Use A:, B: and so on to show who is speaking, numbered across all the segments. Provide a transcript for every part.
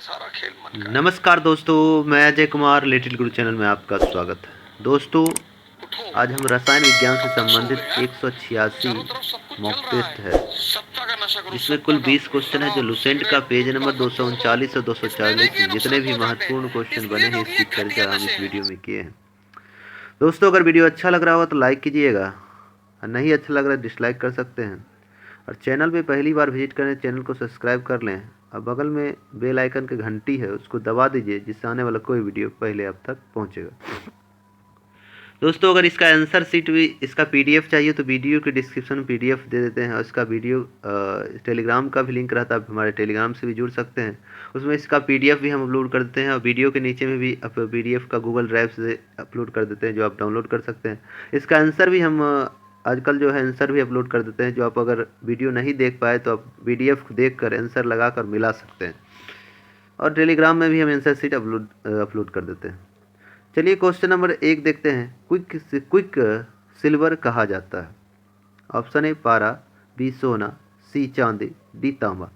A: सारा खेल मन का है।
B: नमस्कार दोस्तों, मैं अजय कुमार लिटिल गुरु चैनल में आपका स्वागत है। दोस्तों,
A: उठो,
B: आज हम रसायन विज्ञान से
A: कब तक सोओगे
B: संबंधित
A: यार?
B: 186
A: चारों तरफ सब कुछ
B: मॉक
A: जल रहा
B: टेस्ट
A: है।
B: है,
A: सत्ता का नशा करो,
B: जिसमें
A: सत्ता
B: कुल
A: का।
B: 20 क्वेश्चन है जो
A: शराब,
B: लुसेंट का
A: सिगरेट,
B: पेज नंबर
A: गुटखा, धतूर
B: 239 और
A: इसमें नहीं
B: 240
A: कि
B: में जितने
A: नुकसान
B: भी
A: हो जाते
B: महत्वपूर्ण
A: हैं,
B: क्वेश्चन बने
A: इसलिए
B: हैं
A: क्योंकि
B: इसकी
A: ये घटिया
B: चर्चा हम
A: नशे
B: इस
A: हैं।
B: वीडियो में किए हैं। दोस्तों, अगर वीडियो अच्छा लग रहा होगा तो लाइक कीजिएगा, और नहीं अच्छा लग रहा है डिसलाइक कर सकते हैं। और चैनल पे पहली बार विजिट करें, चैनल को सब्सक्राइब कर लें और बगल में बेल आइकन की घंटी है उसको दबा दीजिए, जिससे आने वाला कोई वीडियो पहले आप तक पहुंचेगा। दोस्तों, अगर इसका आंसर शीट भी इसका पीडीएफ चाहिए तो वीडियो के डिस्क्रिप्शन में पीडीएफ दे देते हैं, और इसका वीडियो टेलीग्राम का भी लिंक रहता है, आप हमारे टेलीग्राम से भी जुड़ सकते हैं। उसमें इसका पीडीएफ भी हम अपलोड कर देते हैं, और वीडियो के नीचे में भी पीडीएफ का गूगल ड्राइव से अपलोड कर देते हैं, जो आप डाउनलोड कर सकते हैं। इसका आंसर भी हम आजकल जो है आंसर भी अपलोड कर देते हैं, जो आप अगर वीडियो नहीं देख पाए तो आप पीडीएफ देख कर आंसर लगा कर मिला सकते हैं। और टेलीग्राम में भी हम आंसर शीट अपलोड कर देते हैं। चलिए क्वेश्चन नंबर 1 देखते हैं। क्विक सिल्वर कहा जाता है। ऑप्शन ए पारा, बी सोना, सी चांदी, डी तांबा।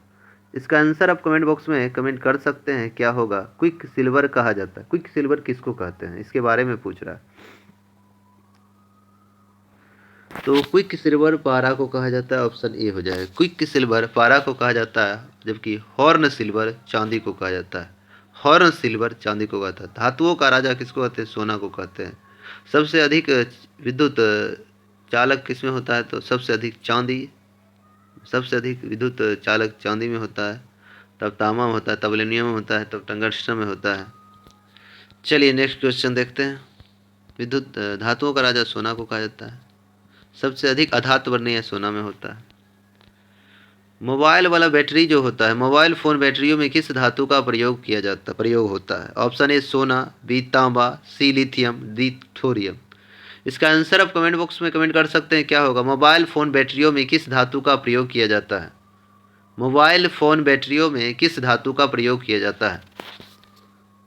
B: इसका आंसर आप कमेंट बॉक्स में कमेंट कर सकते हैं, क्या होगा। क्विक सिल्वर कहा जाता है। क्विक सिल्वर किसको कहते हैं, इसके बारे में पूछ रहा है। तो क्विक सिल्वर पारा को कहा जाता है, ऑप्शन ए हो जाएगा। क्विक सिल्वर पारा को कहा जाता है, जबकि हॉर्न सिल्वर चांदी को कहा जाता है। हॉर्न सिल्वर चांदी को कहता है। धातुओं का राजा किसको कहते हैं, सोना को कहते हैं। सबसे अधिक विद्युत चालक किसमें होता है, तो सबसे अधिक चांदी, सबसे अधिक विद्युत चालक चांदी में होता है, तब तांबा में होता है, तब एल्युमिनियम में होता है, तब टंगस्टन में होता है। चलिए नेक्स्ट क्वेश्चन देखते हैं। विद्युत धातुओं का राजा सोना को कहा जाता है। सबसे अधिक अधातु वर्णीय सोना में होता है। मोबाइल वाला बैटरी जो होता है, मोबाइल फ़ोन बैटरियों में किस धातु का प्रयोग होता है। ऑप्शन ए सोना, बी तांबा, सी लिथियम, डी थोरियम। इसका आंसर आप कमेंट बॉक्स में कमेंट कर सकते हैं, क्या होगा। मोबाइल फ़ोन बैटरियों में किस धातु का प्रयोग किया जाता है। मोबाइल फ़ोन बैटरियों में किस धातु का प्रयोग किया जाता है,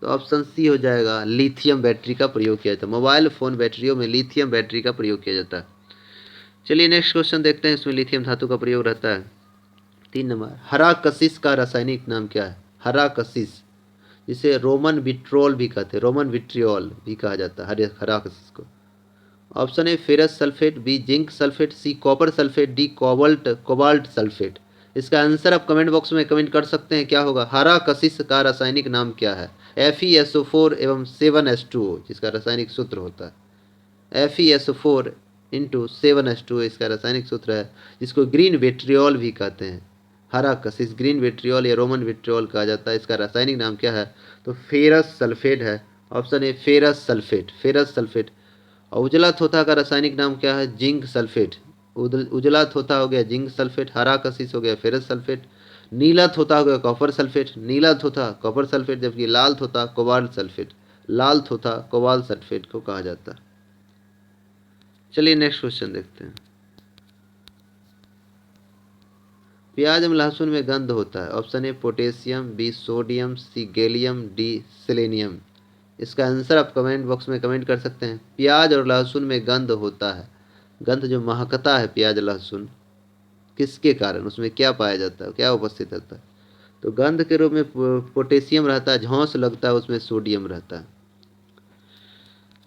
B: तो ऑप्शन सी हो जाएगा, लिथियम बैटरी का प्रयोग किया जाता है। मोबाइल फ़ोन बैटरियों में लिथियम बैटरी का प्रयोग किया जाता है। चलिए नेक्स्ट क्वेश्चन देखते हैं, इसमें लिथियम धातु का प्रयोग रहता है। 3 नंबर, हरा कशिश का रासायनिक नाम क्या है। हरा कशिश, जिसे रोमन विट्रोल भी कहते हैं, रोमन विट्रियोल भी कहा जाता है हरा कशिश को। Option A ferrous sulphate, B zinc sulphate, C copper sulphate, D cobalt sulphate. इसका आंसर आप कमेंट बॉक्स में कमेंट कर सकते हैं, क्या होगा। हरा कशिश का रासायनिक नाम क्या है। FeSO4 एवं 7H2O जिसका रासायनिक सूत्र होता है। FeSO4 इंटू 7H2O इसका रासायनिक सूत्र है, जिसको ग्रीन विट्रियोल भी कहते हैं। हरा कशिश ग्रीन विट्रियोल या रोमन विट्रियोल कहा जाता है। इसका रासायनिक नाम क्या है, तो फेरस सल्फेट है। Option A ferrous sulphate, ferrous sulphate. और उजला थोथा का रासायनिक नाम क्या है, जिंक सल्फेट। उजला थोथा हो गया जिंक सल्फेट, हरा कशिश हो गया फेरस सल्फेट, नीला थोथा हो गया कॉपर सल्फेट, नीला थोथा कॉपर सल्फेट, जबकि लाल थोथा कोबाल्ट सल्फेट, लाल थोथा कोबाल्ट सल्फेट को कहा जाता है। चलिए नेक्स्ट क्वेश्चन देखते हैं। प्याज में लहसुन में गंध होता है। Option A potassium, B sodium, C gallium, D selenium. इसका आंसर आप कमेंट बॉक्स में कमेंट कर सकते हैं। प्याज और लहसुन में गंध होता है, गंध जो महकता है प्याज लहसुन, किसके कारण, उसमें क्या पाया जाता है, क्या उपस्थित रहता है, तो गंध के रूप में पोटेशियम रहता है, झौंस लगता है उसमें सोडियम रहता है।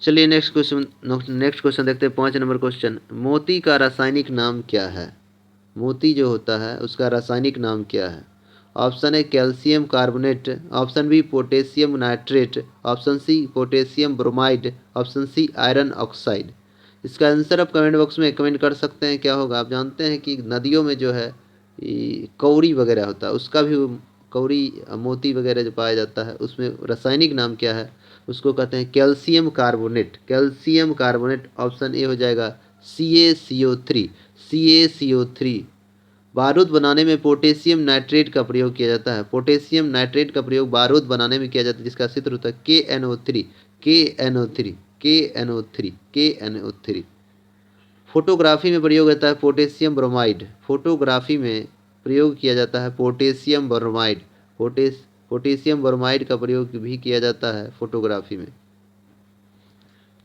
B: चलिए नेक्स्ट क्वेश्चन देखते हैं। 5 नंबर क्वेश्चन, मोती का रासायनिक नाम क्या है। मोती जो होता है उसका रासायनिक नाम क्या है। Option A calcium carbonate, option B potassium nitrate, option C potassium bromide, option C iron oxide. इसका आंसर आप कमेंट बॉक्स में कमेंट कर सकते हैं, क्या होगा। आप जानते हैं कि नदियों में जो है कौड़ी वगैरह होता है, उसका भी कौड़ी मोती वगैरह जो पाया जाता है उसमें रासायनिक नाम क्या है, उसको कहते हैं calcium carbonate, calcium carbonate. Option A हो जाएगा CaCO3, CaCO3। बारूद बनाने में पोटेशियम नाइट्रेट का प्रयोग किया जाता है। पोटेशियम नाइट्रेट का प्रयोग बारूद बनाने में किया जाता है, जिसका सूत्र होता है KNO3, KNO3, KNO3, KNO3। Photography में प्रयोग होता है पोटेशियम ब्रोमाइड, फोटोग्राफी में प्रयोग किया जाता है पोटेशियम ब्रोमाइड, पोटेशियम ब्रोमाइड का प्रयोग भी किया जाता है फोटोग्राफी में।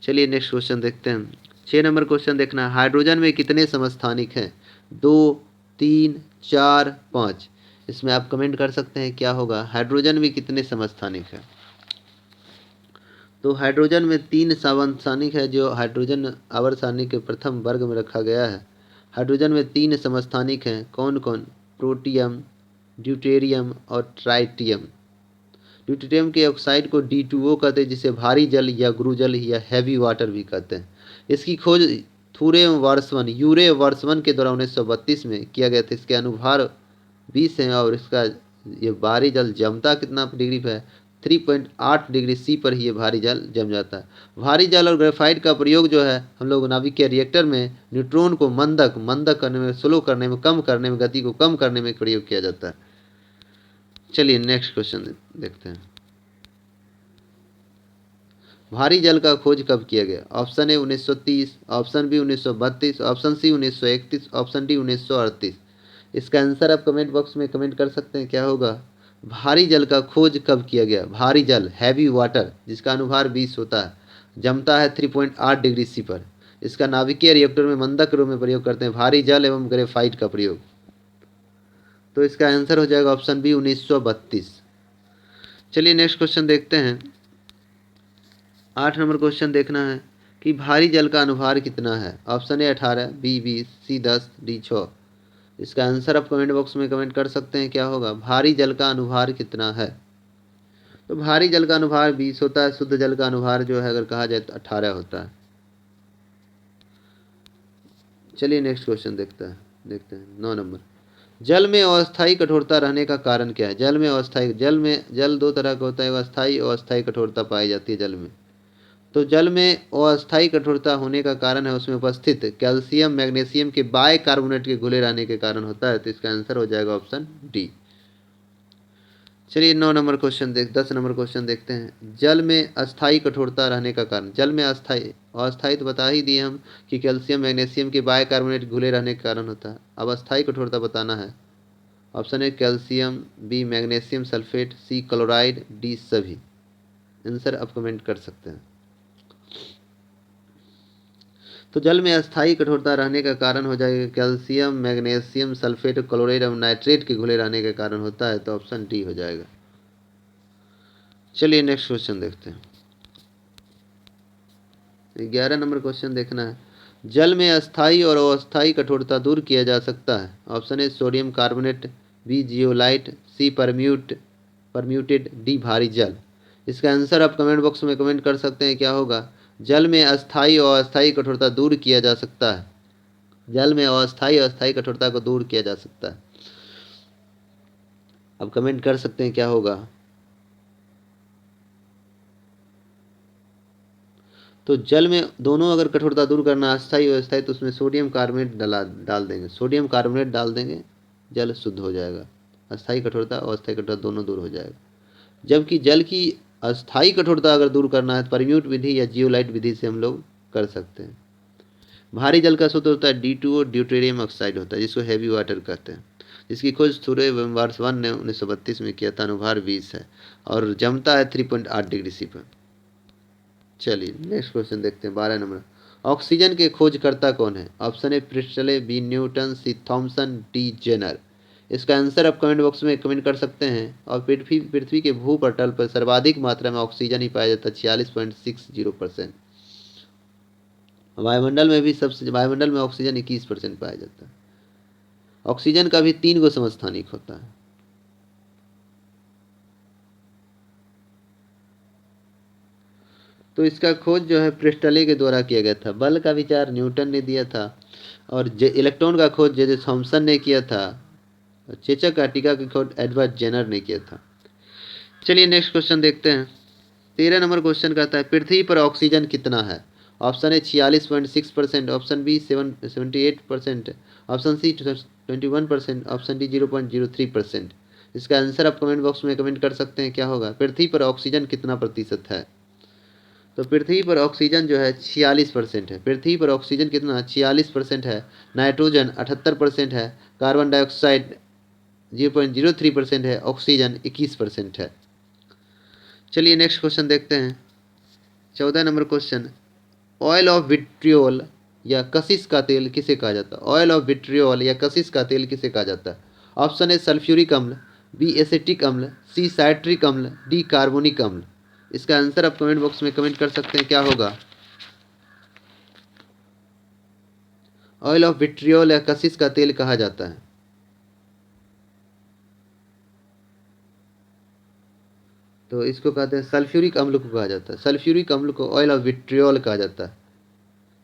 B: चलिए नेक्स्ट क्वेश्चन देखते हैं। 6 नंबर क्वेश्चन देखना है, हाइड्रोजन में कितने समस्थानिक हैं। 2, 3, 4, 5। इसमें आप कमेंट कर सकते हैं क्या होगा। हाइड्रोजन भी कितने समस्थानिक है? तो हाइड्रोजन में 3 समस्थानिक है, जो हाइड्रोजन आवर्त के प्रथम वर्ग में रखा गया है। हाइड्रोजन में 3 समस्थानिक हैं, कौन कौन? प्रोटियम, ड्यूटेरियम और ट्राइटियम। ड्यूटेरियम के ऑक्साइड को D2O कहते हैं, जिसे भारी जल या गुरुजल या हैवी वाटर भी कहते हैं। इसकी खोज थूरे वर्सवन यूरे वर्सवन के द्वारा 1932 में किया गया था। इसके अनुभार 20 हैं और इसका ये भारी जल जमता कितना डिग्री पर है? 3.8 डिग्री सी पर ही ये भारी जल जम जाता है। भारी जल और ग्रेफाइट का प्रयोग जो है हम लोग नाभिकीय रिएक्टर में न्यूट्रॉन को मंदक करने में, स्लो करने में, कम करने में, गति को कम करने में प्रयोग किया जाता है। चलिए नेक्स्ट क्वेश्चन देखते हैं। भारी जल का खोज कब किया गया? Option A 1930, option B 1932, option C 1931, option D 1938। इसका आंसर आप कमेंट बॉक्स में कमेंट कर सकते हैं क्या होगा। भारी जल का खोज कब किया गया? भारी जल, हैवी वाटर, जिसका अनुभार 20 होता है, जमता है 3.8 डिग्री सी पर। इसका नाभिकीय रिएक्टर में मंदक रूप में प्रयोग करते हैं। भारी जल एवं ग्रेफाइट का प्रयोग। तो इसका आंसर हो जाएगा ऑप्शन बी 1932। चलिए नेक्स्ट क्वेश्चन देखते हैं। 8 नंबर क्वेश्चन देखना है कि भारी जल का अनुभार कितना है? Option A 18, B 20, C 10, D 6। इसका आंसर आप कमेंट बॉक्स में कमेंट कर सकते हैं क्या होगा। भारी जल का अनुभार कितना है? तो भारी जल का अनुभार 20 होता है। शुद्ध जल का अनुभार जो है अगर कहा जाए तो 18 होता है। चलिए नेक्स्ट क्वेश्चन देखते हैं 9 नंबर। जल में अस्थायी कठोरता रहने का कारण क्या है? जल 2 तरह का होता है, अस्थायी और अस्थायी कठोरता पाई जाती है जल में। तो जल में अस्थायी कठोरता होने का कारण है उसमें उपस्थित कैल्शियम मैग्नीशियम के बाइकार्बोनेट के घुले रहने के कारण होता है। तो इसका आंसर हो जाएगा ऑप्शन डी। चलिए 10 नंबर क्वेश्चन देखते हैं। जल में अस्थायी कठोरता रहने का कारण। जल में अस्थायी तो बता ही दिए हम कि कैल्शियम मैग्नीशियम के बाइकार्बोनेट घुले रहने के कारण होता है। अब अस्थायी कठोरता बताना है। Option A calcium, B magnesium sulphate, C chloride, D सभी। आंसर आप कमेंट कर सकते हैं। तो जल में अस्थायी कठोरता रहने का कारण हो जाएगा कैल्शियम मैग्नीशियम सल्फेट क्लोराइड और नाइट्रेट के घुले रहने के कारण होता है। तो ऑप्शन डी हो जाएगा। चलिए नेक्स्ट क्वेश्चन देखते हैं। 11 नंबर क्वेश्चन देखना है। जल में अस्थायी और अस्थायी कठोरता दूर किया जा सकता है। Option A sodium carbonate, B zeolite, C permutit, D भारी जल। इसका आंसर आप कमेंट बॉक्स में कमेंट कर सकते हैं क्या होगा। जल में अस्थायी और अस्थायी कठोरता दूर किया जा सकता है। जल में अस्थायी और अस्थायी कठोरता को दूर किया जा सकता है। अब कमेंट कर सकते हैं क्या होगा। तो जल में दोनों अगर कठोरता दूर करना अस्थायी और अस्थायी, तो उसमें सोडियम कार्बोनेट डाल देंगे। सोडियम कार्बोनेट डाल देंगे, जल शुद्ध हो जाएगा। अस्थायी कठोरता और अस्थायी कठोरता दोनों दूर हो जाएगा। जबकि जल की अस्थायी कठोरता अगर दूर करना है तो परम्यूट विधि या जियोलाइट विधि से हम लोग कर सकते हैं। भारी जल का सूत्र होता है D2O, ड्यूटेरियम ऑक्साइड होता है, जिसको हैवी वाटर कहते हैं, जिसकी खोज थूरे वर्सवन ने 1932 में किया था। अनुभार 20 है और जमता है 3.8 डिग्री सी पर। चलिए नेक्स्ट क्वेश्चन देखते हैं। 12 नंबर। ऑक्सीजन के खोजकर्ता कौन है? Option A Priestley, B Newton, C Thomson, D Jenner. इसका आंसर आप कमेंट बॉक्स में कमेंट कर सकते हैं। और पृथ्वी के भूपटल पर सर्वाधिक मात्रा में ऑक्सीजन ही पाया जाता है, 46.60%। वायुमंडल में ऑक्सीजन 21% पाया जाता है। ऑक्सीजन का भी 3 गो समस्थानिक होता है। तो इसका खोज जो है प्रिस्टले के द्वारा किया गया था। बल का विचार न्यूटन ने दिया था और इलेक्ट्रॉन का खोज जे थॉमसन ने किया था। चेचक काटिका की खोज एडवर्ड जेनर ने किया था। चलिए नेक्स्ट क्वेश्चन देखते हैं। 13 नंबर क्वेश्चन कहता है पृथ्वी पर ऑक्सीजन कितना है? Option A 46.6%, option B 78%, option C 21%, option D 0.03%। इसका आंसर आप कमेंट बॉक्स में कमेंट कर सकते हैं क्या होगा। पृथ्वी पर ऑक्सीजन कितना प्रतिशत है? तो पृथ्वी पर ऑक्सीजन जो है 46% है। पृथ्वी पर ऑक्सीजन कितना 46% है। नाइट्रोजन 78% है। कार्बन डाइऑक्साइड 0.03% है। ऑक्सीजन 21% है। चलिए नेक्स्ट क्वेश्चन देखते हैं। 14 number question. Oil of vitriol या कशिश का तेल किसे कहा जाता है? ऑयल ऑफ विट्रियोल या कशिश का तेल किसे कहा जाता है? ऑप्शन ए सल्फ्यूरिक अम्ल, बी एसिटिक अम्ल, सी साइट्रिक अम्ल, डी कार्बोनिक अम्ल। इसका आंसर आप कमेंट बॉक्स में कमेंट कर सकते हैं, क्या होगा। ऑयल ऑफ विट्रियोल या कशिश का तेल कहा जाता है। तो इसको कहते हैं सल्फ्यूरिक अम्ल को कहा जाता है। सल्फ्यूरिक अम्ल को ऑयल ऑफ विट्रियोल कहा जाता है।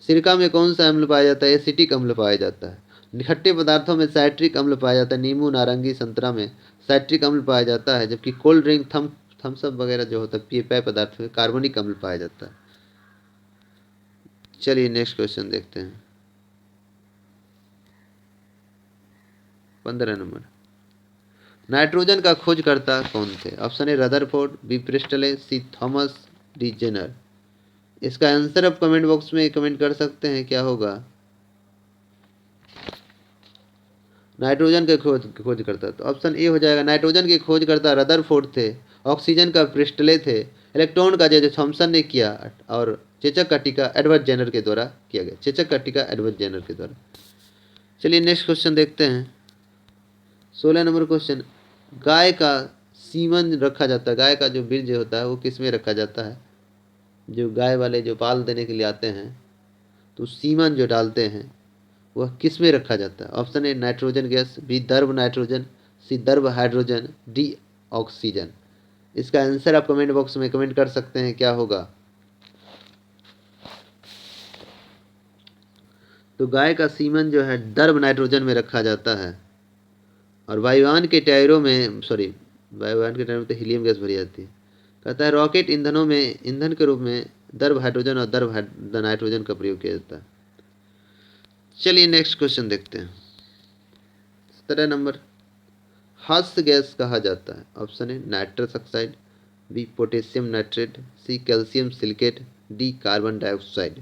B: सिरका में कौन सा अम्ल पाया जाता है? एसिटिक अम्ल पाया जाता है। खट्टे पदार्थों में साइट्रिक अम्ल पाया जाता है। नींबू, नारंगी, संतरा में साइट्रिक अम्ल पाया जाता है, जबकि कोल्ड ड्रिंक, थम्स अप वगैरह जो होता है पेय पदार्थ में कार्बनिक अम्ल पाया जाता है। चलिए नेक्स्ट क्वेश्चन देखते हैं। 15 नंबर, नाइट्रोजन का खोजकर्ता कौन थे? Option A Rutherford, B Priestley, C Thomas, D Jenner. इसका आंसर आप कमेंट बॉक्स में कमेंट कर सकते हैं, क्या होगा। नाइट्रोजन के खोजकर्ता, तो ऑप्शन ए हो जाएगा। नाइट्रोजन के खोजकर्ता रदरफोर्ड थे, ऑक्सीजन का प्रिस्टले थे, इलेक्ट्रॉन का जो थॉमसन ने किया, और चेचक का टीका एडवर्ड जेनर के द्वारा किया गया। चेचक का टीका एडवर्ड जेनर के द्वारा। चलिए नेक्स्ट क्वेश्चन देखते हैं। 16 नंबर क्वेश्चन, गाय का सीमन रखा जाता है, गाय का जो बीज होता है वो किस में रखा जाता है? जो गाय वाले जो पाल देने के लिए आते हैं तो सीमन जो डालते हैं वह किस में रखा जाता है? Option A nitrogen gas, B दर्भ नाइट्रोजन, सी दर्भ हाइड्रोजन, डी ऑक्सीजन। इसका आंसर आप कमेंट बॉक्स में कमेंट कर सकते हैं, क्या होगा। तो गाय का सीमन जो है दर्भ नाइट्रोजन में रखा जाता है, और वायुयान के टायरों में तो हीलियम गैस भरी जाती है। कहता है रॉकेट ईंधनों में ईंधन के रूप में दर्भ हाइड्रोजन और दर्भ नाइट्रोजन का प्रयोग किया जाता है। चलिए नेक्स्ट क्वेश्चन देखते हैं। 17 नंबर, हास्य गैस कहा जाता है। Option A nitrous oxide, B potassium nitrate, C calcium silicate, D carbon dioxide.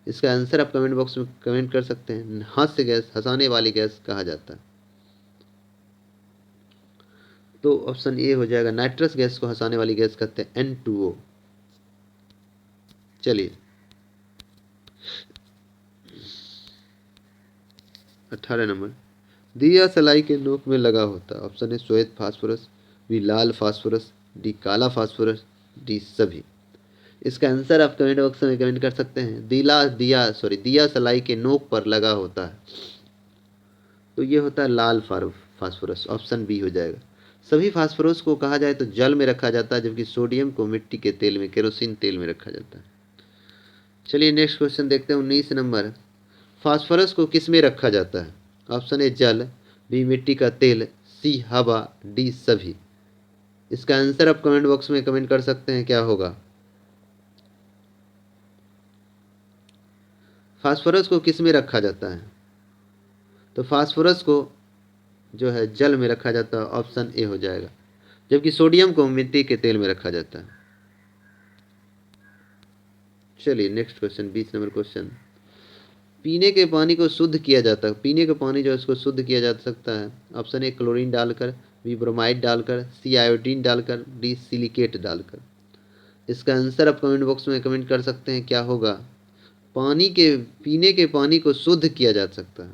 B: इसका आंसर आप कमेंट बॉक्स में कमेंट कर सकते हैं। हास्य गैस, हंसाने वाली गैस कहा जाता है। तो ऑप्शन ए हो जाएगा, नाइट्रस गैस को हंसाने वाली गैस कहते हैं N2O। चलिए 18 नंबर, दिया सलाई के नोक में लगा होता है। ऑप्शन ए श्वेत फास्फोरस, बी लाल फास्फोरस, डी काला फास्फोरस, डी सभी। इसका आंसर आप कमेंट बॉक्स में कमेंट कर सकते हैं। दिया सलाई के नोक पर लगा होता है, तो ये होता है लाल फास्फोरस। ऑप्शन बी हो जाएगा। सभी फास्फोरस को कहा जाए तो जल में रखा जाता है, जबकि सोडियम को मिट्टी के तेल में, केरोसिन तेल में रखा जाता है। चलिए नेक्स्ट क्वेश्चन देखते हैं। 19 नंबर, फास्फोरस को किस में रखा जाता है? ऑप्शन ए जल, बी मिट्टी का तेल, सी हवा, डी सभी। इसका आंसर आप कमेंट बॉक्स में कमेंट कर सकते हैं, क्या होगा। फास्फोरस को किस में रखा जाता है? तो फास्फोरस को जो है जल में रखा जाता है। ऑप्शन ए हो जाएगा। जबकि सोडियम को मिट्टी के तेल में रखा जाता है। चलिए नेक्स्ट क्वेश्चन, 20 नंबर क्वेश्चन, पीने के पानी को शुद्ध किया जाता है। पीने का पानी जो है उसको शुद्ध किया जा सकता है। ऑप्शन ए क्लोरीन डालकर, बी ब्रोमाइड डालकर, सी आयोडीन डालकर, डी सिलिकेट डालकर। इसका आंसर आप कमेंट बॉक्स में कमेंट कर सकते हैं, क्या होगा। पीने के पानी को शुद्ध किया जा सकता है,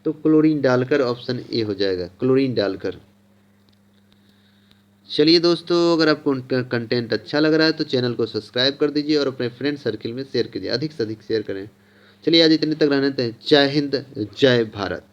B: तो क्लोरीन डालकर। ऑप्शन ए हो जाएगा, क्लोरीन डालकर। चलिए दोस्तों, अगर आपको कंटेंट अच्छा लग रहा है तो चैनल को सब्सक्राइब कर दीजिए और अपने फ्रेंड सर्किल में शेयर कीजिए, अधिक से अधिक शेयर करें। चलिए आज इतने तक रहने देते हैं। जय हिंद, जय भारत।